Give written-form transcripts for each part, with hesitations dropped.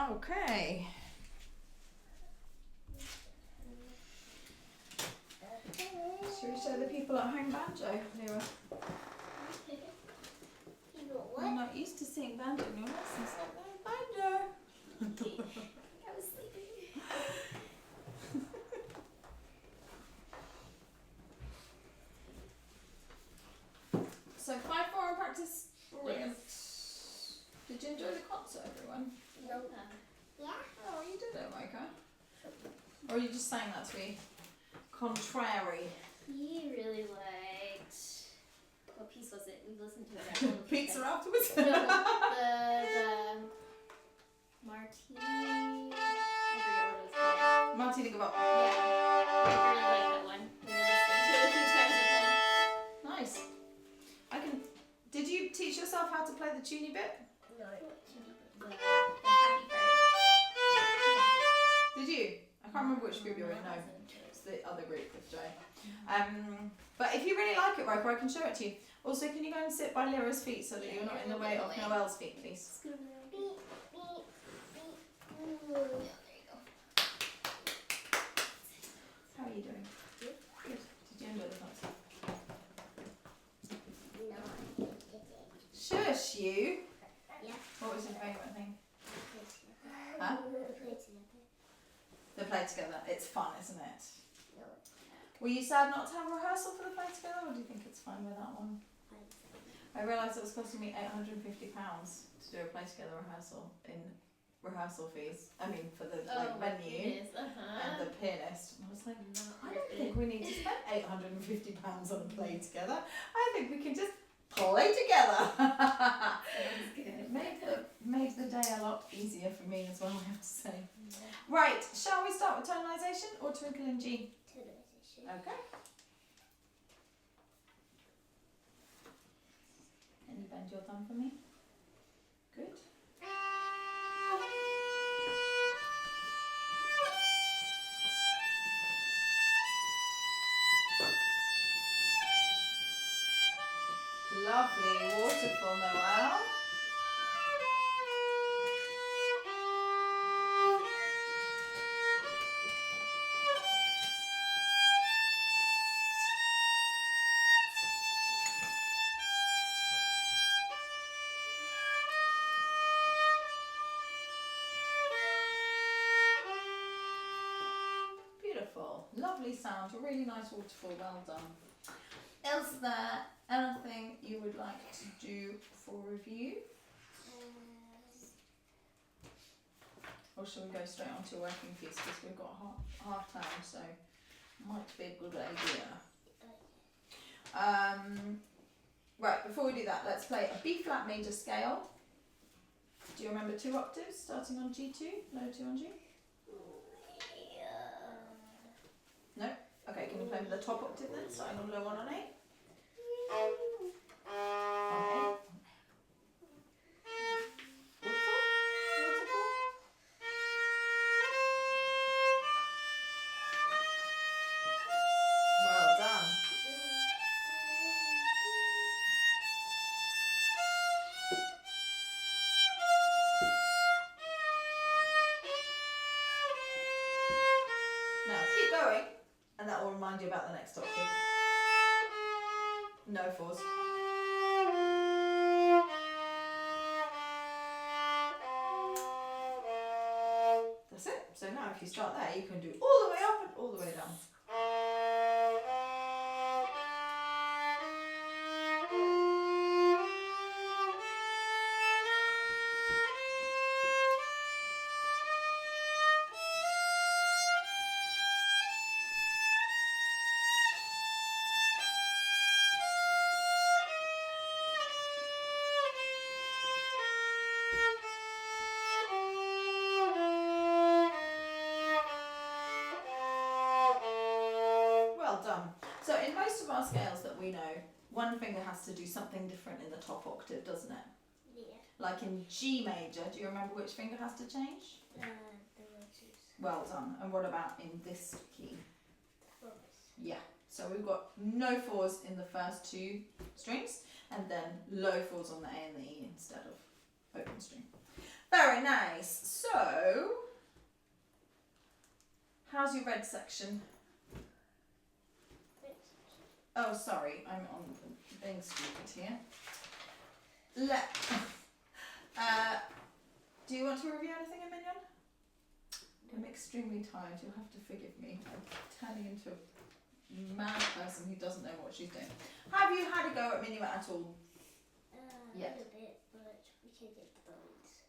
Okay. Should we show the people at home banjo, Lyra? You're not used to seeing banjo in your lessons, like no banjo. I was sleeping. So 5-4 in practice. Brilliant. Did you enjoy the concert, everyone? No. Yeah. Oh, you did it, Micah. Or you just sang that to be contrary? He really liked. What piece was it? We listened to it. At Pizza afterwards? No, the martini. I forget what it was called. Martini Gabot. Yeah, I really like that one. We were listening to it a few times at home. Nice. Did you teach yourself how to play the tuny bit? No, the happy part. Did you? I can't remember which group you're in. No, it's the other group with Joe. But if you really like it, Riker, I can show it to you. Also, can you go and sit by Lyra's feet so that you're not in the way of Noelle's feet, please? Beep, beep, beep. Yeah, there you go. How are you doing? Good. Good. Did you enjoy the concert? No, I didn't. Shush you. Yeah. What was your favourite thing? Huh? The play together. It's fun, isn't it? No. Were you sad not to have rehearsal for the play together, or do you think it's fine with that one? I realised it was costing me £850 to do a play together rehearsal in rehearsal fees. I mean, for the venue and the pianist. And I was like, I don't think we need to spend £850 on a play together. I think we can just play together. Sounds good. Made the day a lot easier for me as well, I have to say. Right, shall we start with tonalisation or Twinkle in G? Okay. Can you bend your thumb for me? Good. Lovely, waterful, Noelle. Beautiful, lovely sound, a really nice waterfall, well done. Is there anything you would like to do for review? Or shall we go straight on to working piece because we've got half time, so might be a good idea. Right, before we do that, let's play a B flat major scale. Do you remember 2 octaves starting on G2, low 2 on G? No? Okay, can you play with the top octave then, starting on low 1 on A? On A. Well done. Now keep going, and that will remind you about the next octave. No 4s. That's it. So now if you start there, you can do all the way up and all the way down. Well done. So in most of our scales that we know, one finger has to do something different in the top octave, doesn't it? Yeah. Like in G major, do you remember which finger has to change? The roses. Well done. And what about in this key? Fours. Yeah. So we've got no 4s in the first 2 strings, and then low 4s on the A and the E instead of open string. Very nice. So, how's your red section? Oh, sorry, I'm on being stupid here. Do you want to review anything in Minion? I'm extremely tired. You'll have to forgive me. I'm turning into a mad person who doesn't know what she's doing. Have you had a go at Minuet at all? A little bit, but we can't get the bones.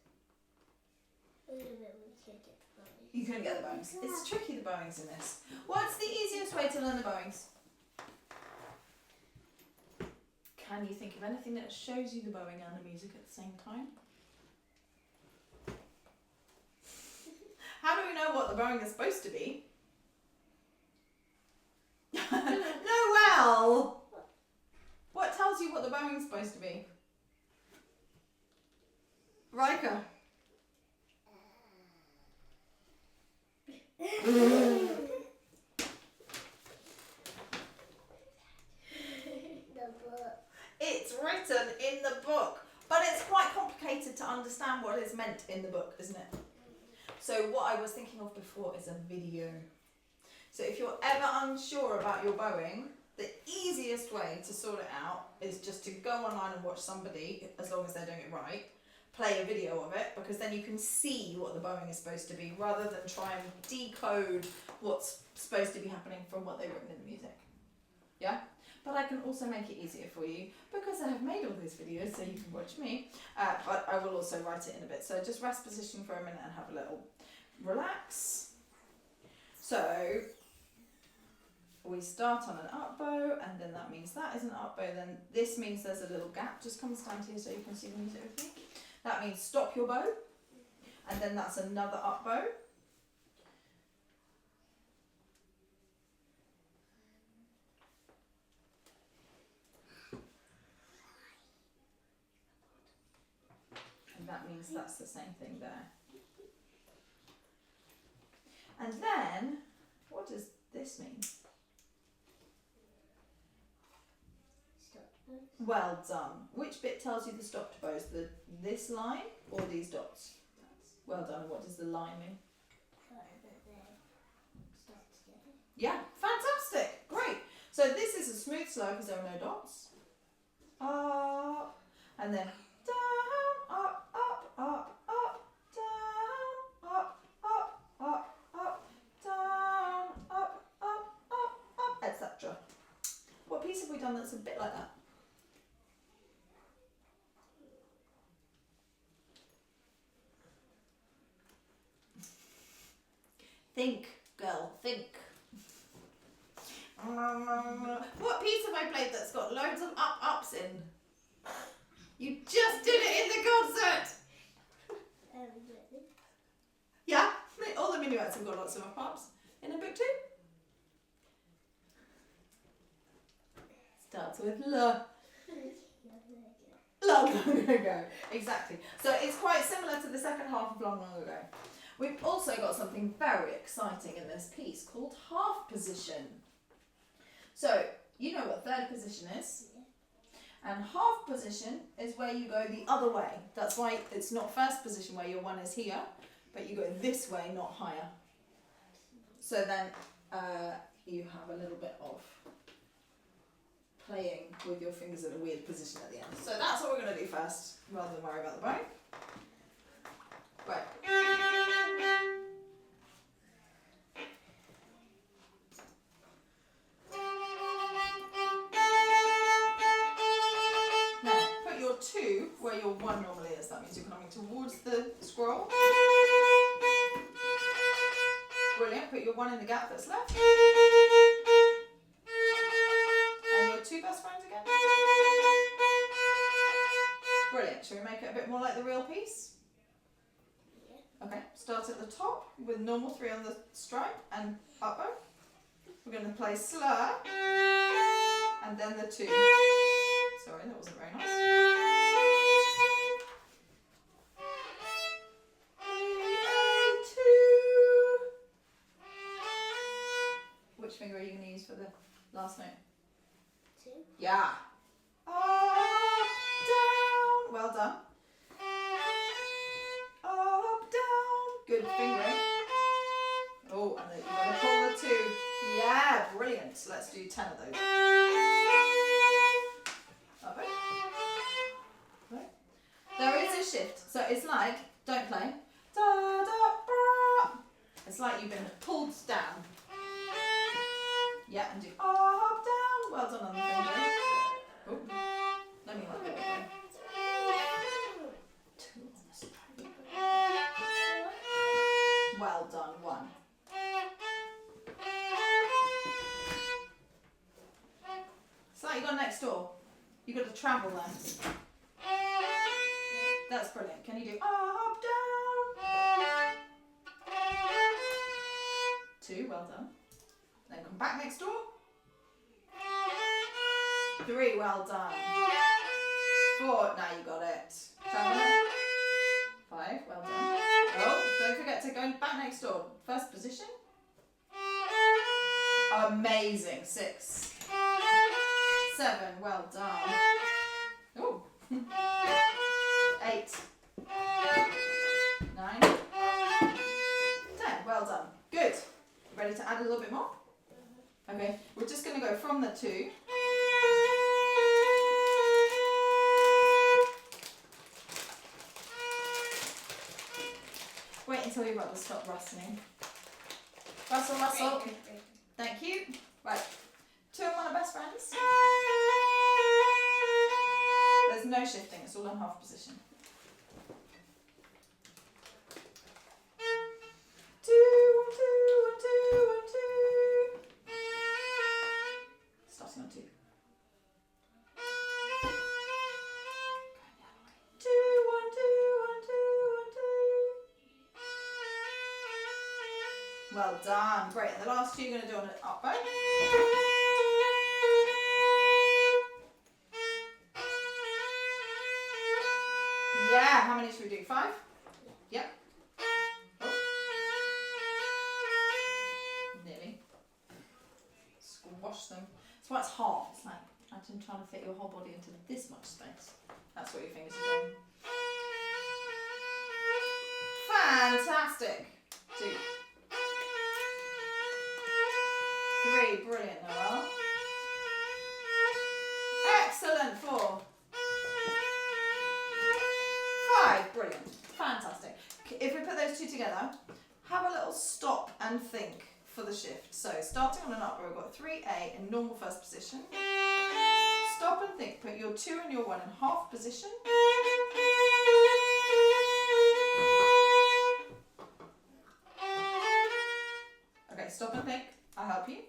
A little bit, we can't get the bones. You couldn't get the bowings. It's tricky, the bowings in this. What's the easiest way to learn the bowings? Can you think of anything that shows you the bowing and the music at the same time? How do we know what the bowing is supposed to be? Noelle! What tells you what the bowing is supposed to be? Riker. It's written in the book, but it's quite complicated to understand what is meant in the book, isn't it? So what I was thinking of before is a video. So if you're ever unsure about your bowing, the easiest way to sort it out is just to go online and watch somebody, as long as they're doing it right, play a video of it, because then you can see what the bowing is supposed to be, rather than try and decode what's supposed to be happening from what they've written in the music. Yeah? But I can also make it easier for you, because I have made all these videos so you can watch me, but I will also write it in a bit. So just rest position for a minute and have a little relax. So we start on an up bow, and then that means that is an up bow. Then this means there's a little gap. Just come stand here so you can see the music with me. That means stop your bow, and then that's another up bow. And that means that's the same thing there. And then, what does this mean? Well done. Which bit tells you the stopped bows? This line or these dots? Well done. What does the line mean? Yeah, fantastic. Great. So this is a smooth slow because there are no dots. Up, and then down, up, up, up, up, down, up, up, up, up, down, up, up, up, up, etc. What piece have we done that's a bit like that? Think, girl, think. What piece have I played that's got loads of ups in? You just did it in the concert! Yeah, all the minuets have got lots of ups in a book too. Starts with L. Long ago. Exactly. So it's quite similar to the second half of Long Ago. We've also got something very exciting in this piece called half position. So, you know what third position is? And half position is where you go the other way. That's why it's not first position where your one is here, but you go this way, not higher. So then you have a little bit of playing with your fingers in a weird position at the end. So that's what we're going to do first, rather than worry about the bow. Right. Now, put your 2 where your 1 normally is. That means you're coming towards the scroll. Brilliant. Put your 1 in the gap that's left. And your 2 best friends again. Brilliant. Shall we make it a bit more like the real piece? Okay, start at the top with normal 3 on the stripe and up bow. We're going to play slur and then the 2. Sorry, that wasn't very nice. 2. Which finger are you going to use for the last note? 2. Yeah. Up, down. Well done. Up, Good fingering. Oh, and then you're going to pull the 2. Yeah, brilliant. So let's do 10 of those. Up it. Right. There is a shift. So it's like, don't play. Da, da, bra. It's like you've been pulled down. Yeah, and do up, down. Well done on the fingering. Oh, let me let go. 2 on the side. Well done, 1. It's like you got next door. You got to travel there. That's brilliant. Can you do up, down? 2, well done. Then come back next door. 3, well done. 4, now you got it. Travel it. 5, well done. Oh, don't forget to go back next door. First position. Amazing. 6. 7, well done. Oh. 8. 9. 10, well done. Good. Ready to add a little bit more? Okay, we're just going to go from the 2. Wait until your rubbers stop rustling. Rustle, rustle. Thank you. Right, 2 and 1 are best friends. There's no shifting, it's all in half position. 2, 1, 2, 1, 2, 1, 2. Starting on 2. 2, 1, 2, 1, 2, 1, 2. Well done. Great. And the last 2 you're going to do on an up bow. Yeah, how many should we do? 5? Yep. Oh. Nearly. Squash them. That's why it's hard. It's like imagine trying to fit your whole body into this much space. That's what your fingers are doing. Fantastic. 2. 3, brilliant, Noelle. Excellent. 4. 5, brilliant, fantastic. If we put those 2 together, have a little stop and think for the shift. So starting on an up bow, we've got 3A in normal first position. Stop and think, put your 2 and your 1 in half position. Okay, stop and think, I'll help you.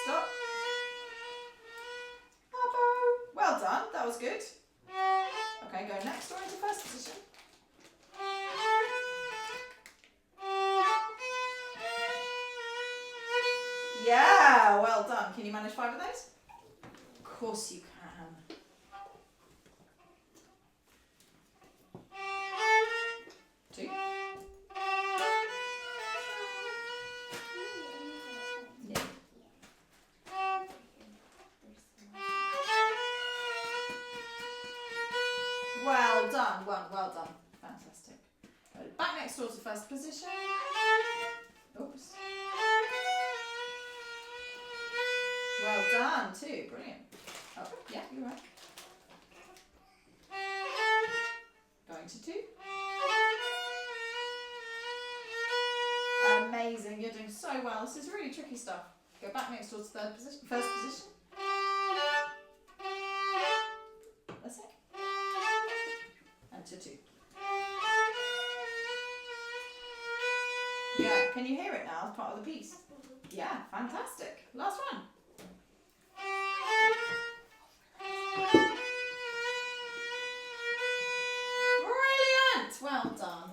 Stop. Up bow. Well done, that was good. Okay, go next door into first position. Yeah, well done. Can you manage 5 of those? Of course you can. 2. Yeah. Well done. 1, well done. Fantastic. Go back next door to first position. Oops. Well done, 2, brilliant. Oh, yeah, you're right. Going to 2. Amazing, you're doing so well. This is really tricky stuff. Go back next door to first position. That's it. And to 2. Yeah, can you hear it now as part of the piece? Yeah, fantastic. Last one. Brilliant! Well done.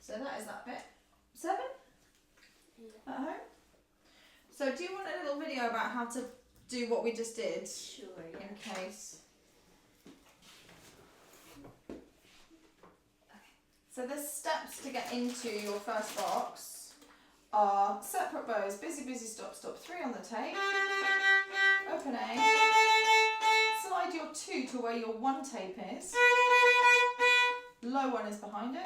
So that is that bit. 7? At home? So do you want a little video about how to do what we just did? Sure, yeah. In case. So the steps to get into your first box are separate bows, busy, busy, stop, stop, 3 on the tape, open A, slide your 2 to where your 1 tape is, low one is behind it,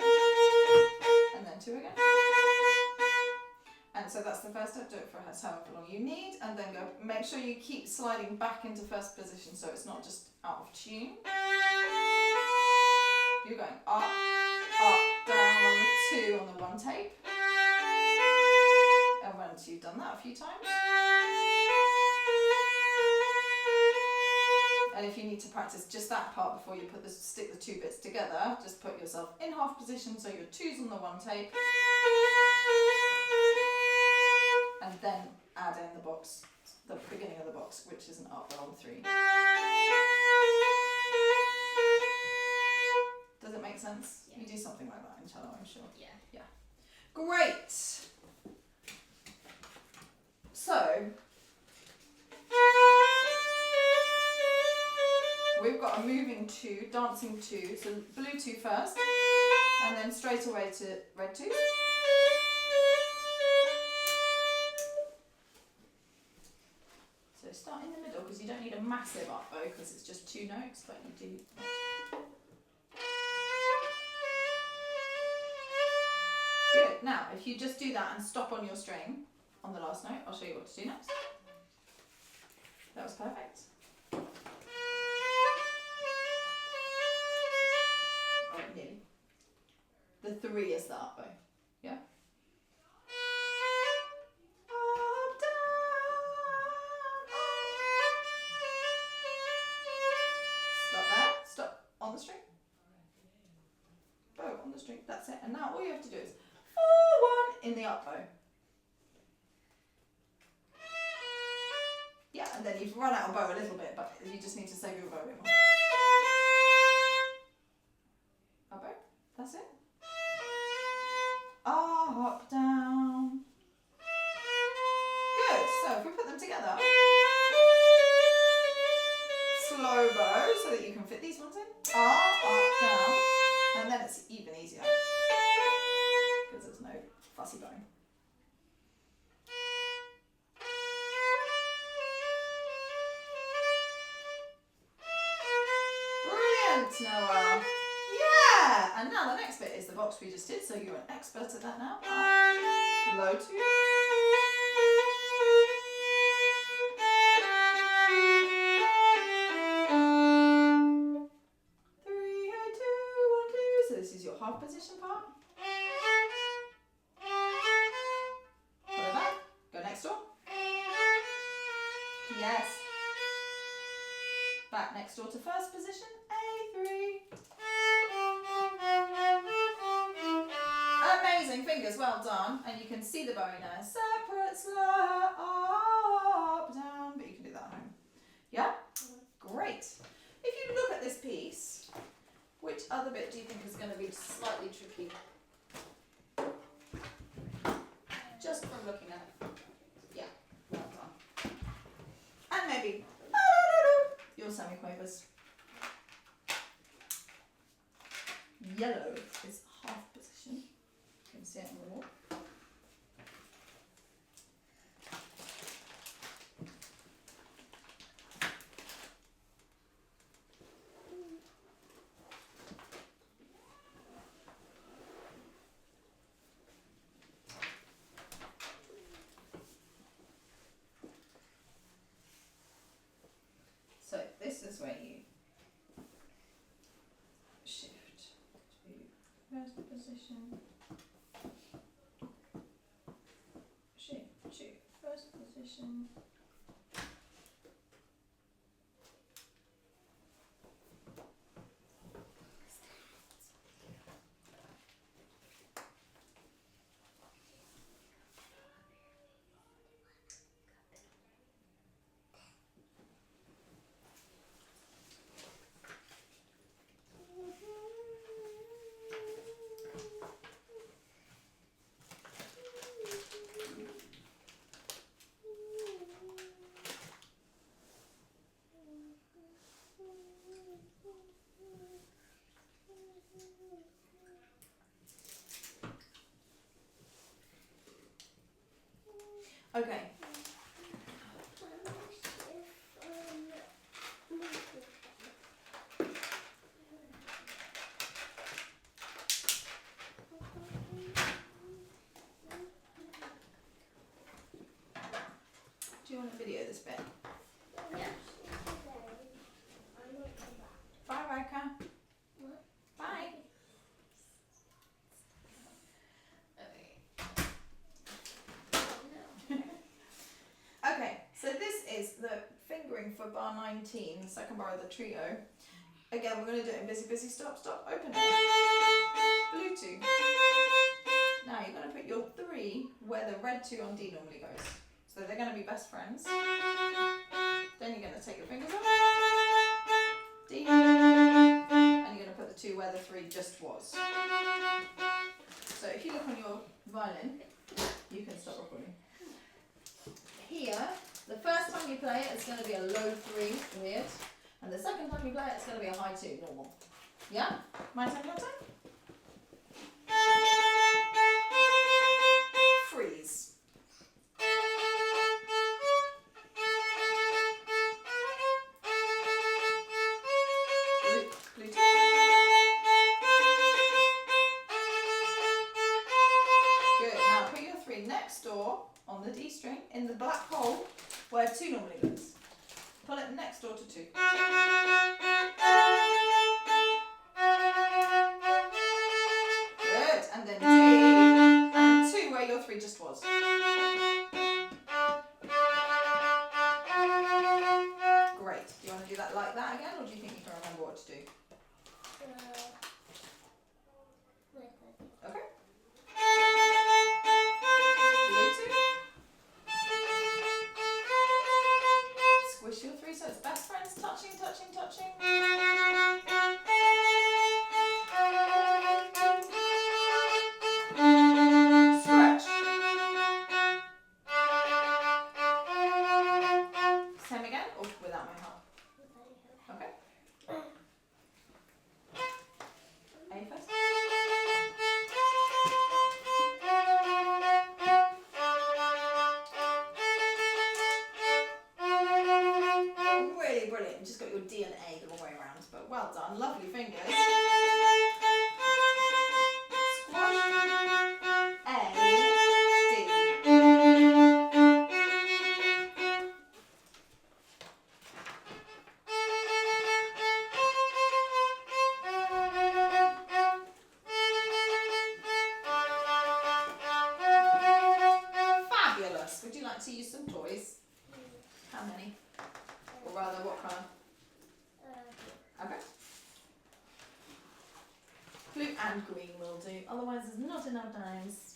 and then 2 again. And so that's the first step. Do it for however long you need, and then go. Make sure you keep sliding back into first position, so it's not just out of tune. You're going up, down on the 2 on the 1 tape. And once you've done that a few times, and if you need to practice just that part before you stick the 2 bits together, just put yourself in half position, so your 2's on the 1 tape, and then add in the box, the beginning of the box, which is an up bow on 3. Does it make sense? Yeah. You do something like that in cello, I'm sure. Yeah. Yeah. Great. So we've got a moving 2, dancing 2, so blue 2 first, and then straight away to red 2. So start in the middle, because you don't need a massive up bow, because it's just 2 notes, but you do. Good. Now, if you just do that and stop on your string on the last note, I'll show you what to do next. That was perfect. Oh, nearly. The 3 is the up bow. Yeah? Up, down, up. Stop there. Stop on the string. Bow on the string. That's it. And now all you have to do is 4-1 in the up bow. Yeah, and then you've run out of bow a little bit, but you just need to save your bow a bit more. Up bow. That's it. Up, down. Good. So if we put them together, slow bow so that you can fit these ones in. Up, down, and then it's even easier because there's no fussy bowing. Brilliant, Noelle. Yeah! And now the next bit is the box we just did, so you're an expert at that now. Up, low 2. 3, 2, 1, 2. So this is your half position part. Follow that. Go next door. Yes. Back next door to first position. A3. Amazing fingers, well done. And you can see the bowing there. Separate, slow, up, down. But you can do that at home. Yeah? Great. If you look at this piece, which other bit do you think is going to be slightly tricky? Just from looking at it. Yeah, well done. And maybe your semiquavers. Yellow is half position. You can see it on the wall. So this is where you shift to first position, shift to first position, okay. bar 19, the second bar of the trio. Again, we're going to do it in busy, busy, stop, stop, open it. Blue 2. Now you're going to put your 3 where the red 2 on D normally goes. So they're going to be best friends. Then you're going to take your fingers off. D. And you're going to put the 2 where the 3 just was. So if you look on your violin, you can stop recording. Here, the first time you play it, it's going to be a low 3, weird. And the second time you play it, it's going to be a high 2, normal. Yeah? My time, your time? Freeze. Blue 2. Good. Now put your 3 next door on the D string in the black hole where 2 normally goes. Pull it next door to 2. Good. And then D and 2 where your 3 just was. Great. Do you want to do that like that again, or do you think you can remember what to do? Okay. Blue 2. Squish your 3 so it's best friends, touching, touching, touching. Stretch. Same again, or without my help? Okay. A first. Really brilliant. You just got your D and A the wrong way around, but well done. Lovely fingers. Squash. A, D. Fabulous. Would you like to use some toys? How many? Or rather, what colour? Okay. Blue and green will do, otherwise there's not enough dimes.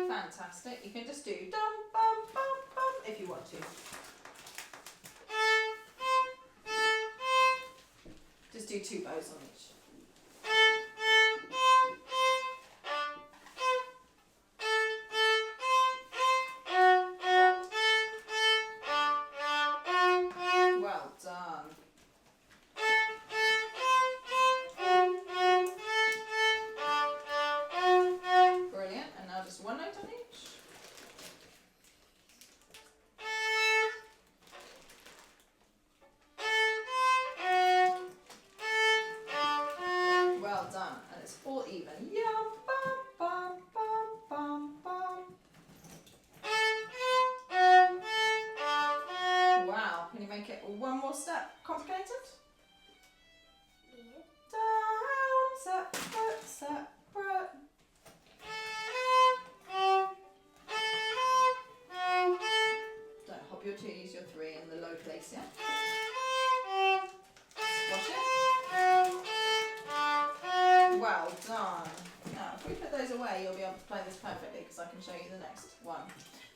Fantastic. You can just do dum bum bum bum if you want to. Just do 2 bows on each. Well done. Brilliant. And now just 1 note on each. Well done. And it's all even. Yum, bum, bum, bum, bum, bum. Wow. Can you make it 1 more step complicated? Down, separate, separate. Don't hop your 2, use your 3 in the low place, yeah? Squash it. Well done. Now, if we put those away, you'll be able to play this perfectly because I can show you the next one.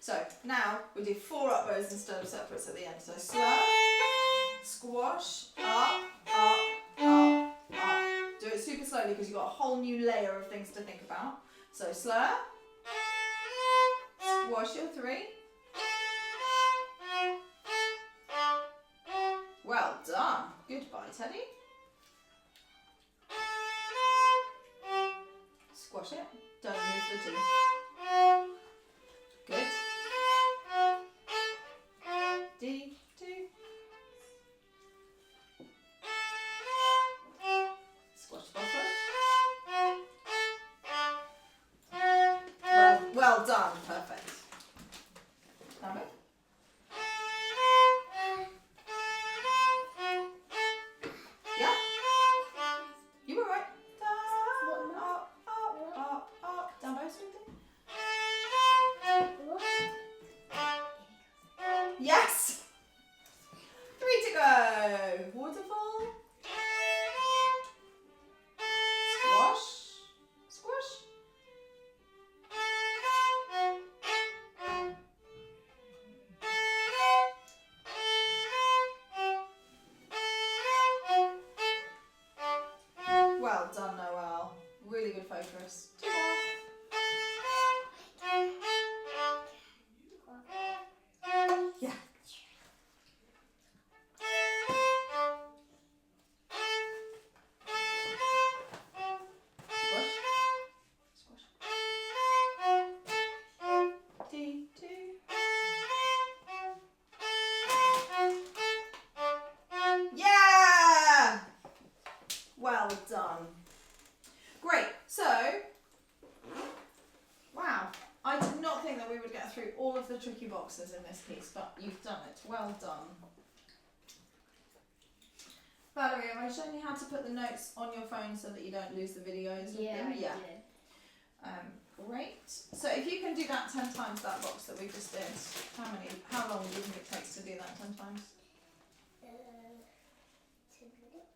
So, now we do 4 up bows instead of separates at the end. So, slur, squash, up, up, up, up. Do it super slowly because you've got a whole new layer of things to think about. So, slur, squash your 3. Well done. Goodbye, Teddy. Squash it. Don't move the 2. Good. D, 2. Squash, squash, squash. Well done. Perfect. Number. Yeah? You were right. think that we would get through all of the tricky boxes in this piece, but you've done it. Well done. Valerie, have I shown you how to put the notes on your phone so that you don't lose the videos? Yeah, Yeah. I did. Great. So if you can do that 10 times, that box that we just did, how long do you think it takes to do that 10 times? 2 minutes.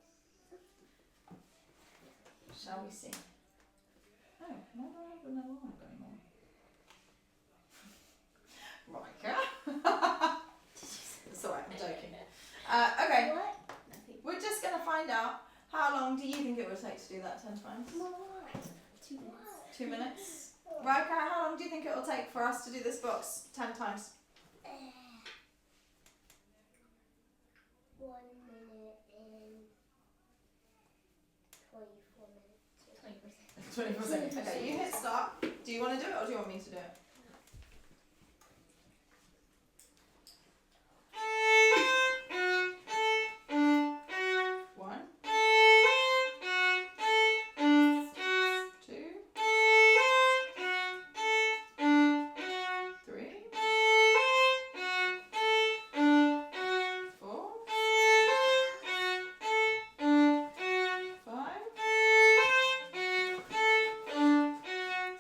Shall we see? Oh, why do I have an alarm going on? Riker. It's alright, I'm joking. Okay, What? Nothing. we're just going to find out how long do you think it would take to do that 10 times? More. 2 minutes. 2 minutes? Riker, how long do you think it will take for us to do this box 10 times? 1 minute and 24 minutes. 20%. 24 seconds. Okay, you hit start. Do you want to do it or do you want me to do it? One. 2. 3. 4. 5.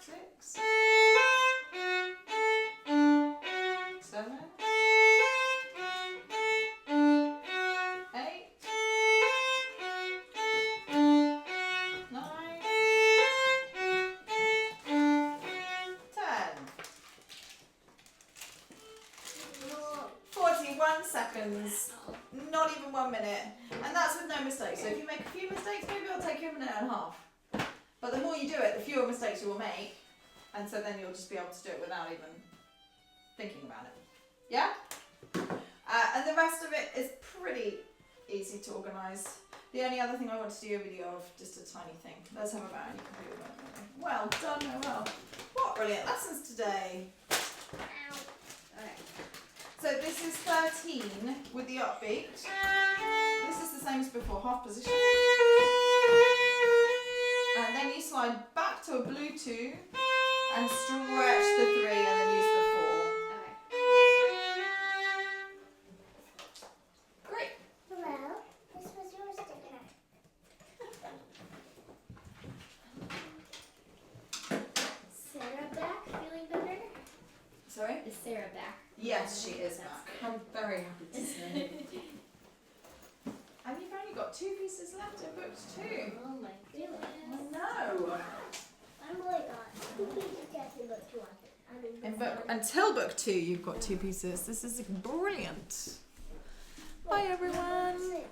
6. 7. 8. 9. 10. 41 seconds. Oh. Not even 1 minute. And that's with no mistakes. So if you make a few mistakes, maybe it'll take you a minute and a half. But the more you do it, the fewer mistakes you will make. And so then you'll just be able to do it without even thinking about it. Yeah? And the rest of it is pretty easy to organise. The only other thing I want to do a video of, just a tiny thing. Let's have a bow and you can do it. Well done, Noelle. What brilliant lessons today. Okay. So this is 13 with the upbeat. This is the same as before, half position. And then you slide back to a blue 2 and stretch the 3 and then use the 4. Okay. Great. Well, this was your sticker. Sarah back, feeling better? Sorry? Is Sarah back? Yes, she is That's back. good. I'm very happy to say. And you've only got 2 pieces left in book 2. Oh my goodness. No. I'm only got 2 pieces left in book 2. In book until book 2, you've got 2 pieces. This is brilliant. Bye everyone.